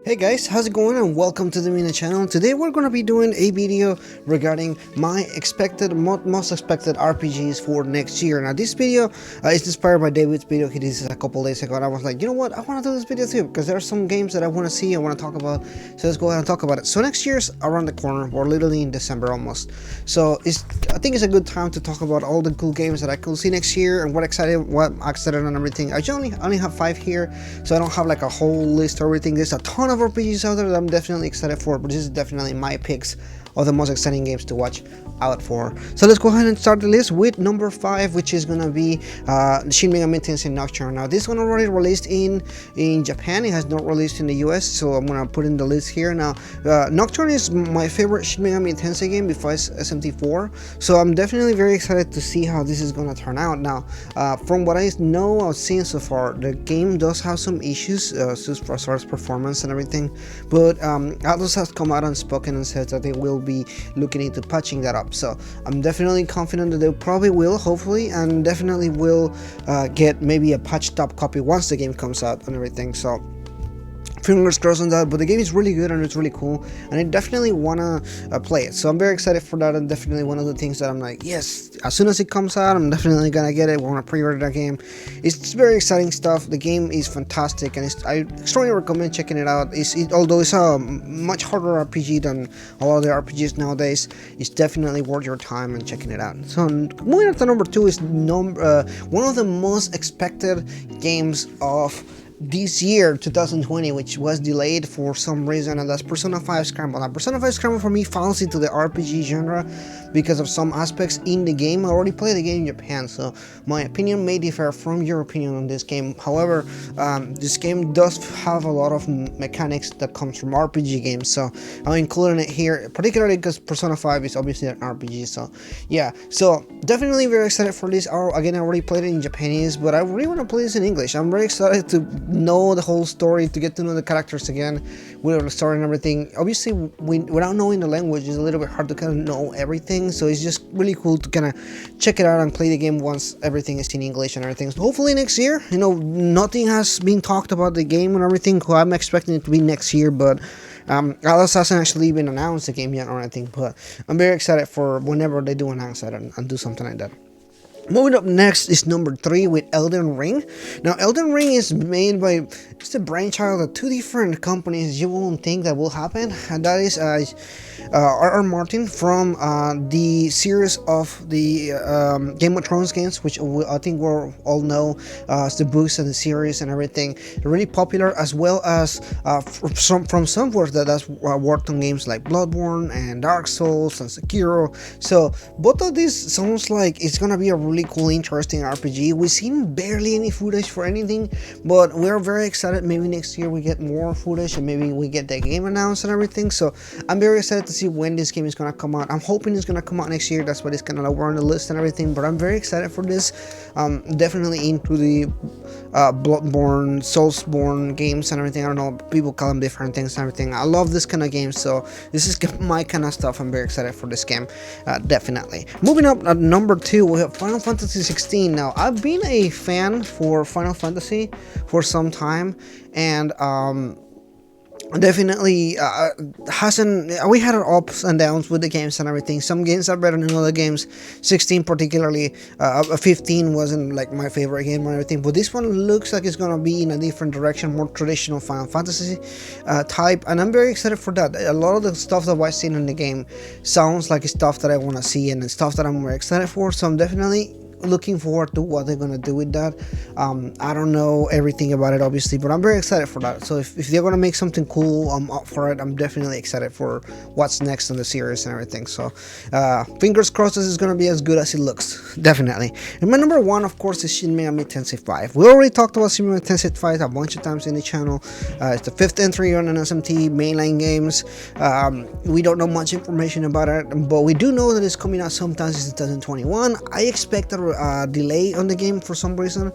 Hey guys, how's it going and welcome to the Mina channel. Today we're going to be doing a video regarding my most expected RPGs for next year. Now this video is inspired by David's video he did this a couple days ago, and I was like, you know what, I want to do this video too because there are some games that I want to see, I want to talk about, so let's go ahead and talk about it. So next year's around the corner, we're literally in December almost, so I think it's a good time to talk about all the cool games that I could see next year and what I'm excited and everything. I only have 5 here, so I don't have like a whole list or everything. There's a ton of RPGs out there that I'm definitely excited for, but this is definitely my picks of the most exciting games to watch out for. So let's go ahead and start the list with number 5, which is gonna be Shin Megami Tensei Nocturne. Now this one already released in Japan, it has not released in the US, so I'm gonna put in the list here. Now Nocturne is my favorite Shin Megami Tensei game besides SMT4, so I'm definitely very excited to see how this is gonna turn out. Now from what I know, I've seen so far, the game does have some issues as far as performance and everything, but Atlus has come out and spoken and said that they will be looking into patching that up. So I'm definitely confident that they probably will, hopefully, and definitely will get maybe a patched up copy once the game comes out and everything. So fingers crossed on that, but the game is really good and it's really cool, and I definitely wanna play it. So I'm very excited for that, and definitely one of the things that I'm like, yes, as soon as it comes out, I'm definitely gonna get it. Wanna pre-order that game. It's very exciting stuff. The game is fantastic, and I strongly recommend checking it out. Although it's a much harder RPG than a lot of the RPGs nowadays, it's definitely worth your time and checking it out. So moving on to number 2 is one of the most expected games of this year 2020, which was delayed for some reason, and that's Persona 5 Scramble. Now Persona 5 Scramble for me falls into the RPG genre because of some aspects in the game. I already played the game in Japan, so my opinion may differ from your opinion on this game. However, this game does have a lot of mechanics that comes from RPG games, so I'm including it here, particularly because Persona 5 is obviously an RPG. So yeah, so definitely very excited for this. Again, I already played it in Japanese, but I really want to play this in English. I'm very excited to know the whole story, to get to know the characters again with the story and everything. Obviously, without knowing the language, it's a little bit hard to kind of know everything, so it's just really cool to kind of check it out and play the game once everything is in English and everything. So hopefully next year, nothing has been talked about the game and everything. I'm expecting it to be next year, but Alice hasn't actually even announced the game yet or anything, but I'm very excited for whenever they do announce it and do something like that. Moving up next is number 3 with Elden Ring. Now Elden Ring is made by, it's the brainchild of 2 different companies you won't think that will happen, and that is R.R. Martin from the series of the Game of Thrones games, which I think we all know as the books and the series and everything. They're really popular, as well as from someone that has worked on games like Bloodborne and Dark Souls and Sekiro. So both of these sounds like it's gonna be a really cool, interesting RPG. We've seen barely any footage for anything, but we're very excited. Maybe next year we get more footage and maybe we get the game announced and everything. So I'm very excited to see when this game is gonna come out. I'm hoping it's gonna come out next year. That's what it's kind of lower on the list and everything, but I'm very excited for this. Definitely into the Bloodborne, Soulsborne games and everything. I don't know, people call them different things and everything. I love this kind of game, so this is my kind of stuff. I'm very excited for this game, definitely. Moving up at number 2, we have Final Fantasy XVI. Now I've been a fan for Final Fantasy for some time, and definitely we had our ups and downs with the games and everything. Some games are better than other games. 16 particularly, 15 wasn't like my favorite game or everything, but this one looks like it's gonna be in a different direction, more traditional Final Fantasy type, and I'm very excited for that. A lot of the stuff that I've seen in the game sounds like stuff that I want to see and stuff that I'm very excited for, so I'm definitely looking forward to what they're gonna do with that. I don't know everything about it obviously, but I'm very excited for that. So if they're gonna make something cool, I'm up for it. I'm definitely excited for what's next in the series and everything. So fingers crossed this is gonna be as good as it looks, definitely. And my number 1, of course, is Shin Megami Tensei 5. We already talked about Shin Megami Tensei 5 a bunch of times in the channel. It's the 5th entry on an SMT mainline games. We don't know much information about it, but we do know that it's coming out sometime in 2021. I expect a little delay on the game for some reason,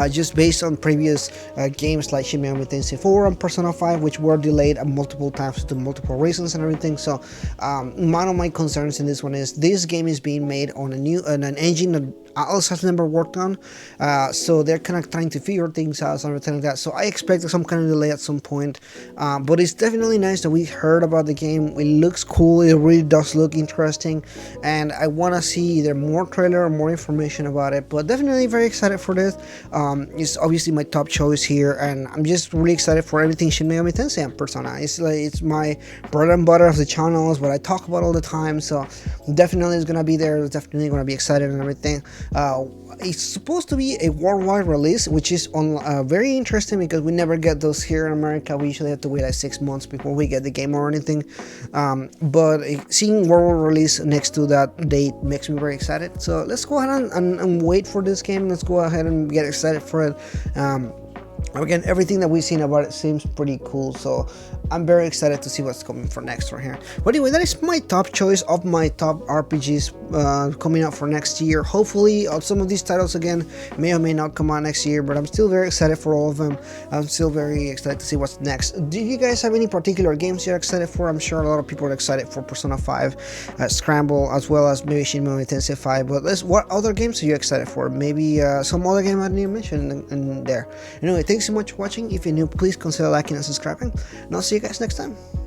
just based on previous games like Shin Megami Tensei 4 and Persona 5, which were delayed multiple times due to multiple reasons and everything. So one of my concerns in this one is this game is being made on an engine that Atlas has never worked on, so they're kind of trying to figure things out and everything like that. So I expect some kind of delay at some point, but it's definitely nice that we heard about the game. It looks cool, it really does look interesting, and I want to see either more trailer or more information about it. But definitely very excited for this. It's obviously my top choice here, and I'm just really excited for everything Shin Megami Tensei and Persona. It's my bread and butter of the channel, is what I talk about all the time, so definitely it's gonna be there. It's definitely gonna be excited and everything. It's supposed to be a worldwide release, which is very interesting because we never get those here in America. We usually have to wait like 6 months before we get the game or anything, but seeing worldwide release next to that date makes me very excited. So let's go ahead and wait for this game. Let's go ahead and get excited for it. Again, everything that we've seen about it seems pretty cool, so I'm very excited to see what's coming for next right here. But anyway, that is my top choice of my top RPGs coming out for next year. Hopefully some of these titles again may or may not come out next year, but I'm still very excited for all of them. I'm still very excited to see what's next. Do you guys have any particular games you're excited for? I'm sure a lot of people are excited for Persona 5 Scramble, as well as maybe Shin Megami Tensei 5, but what other games are you excited for? Maybe some other game I didn't mention in there. Anyway, thanks so much for watching. If you're new, please consider liking and subscribing, and I'll see you guys next time.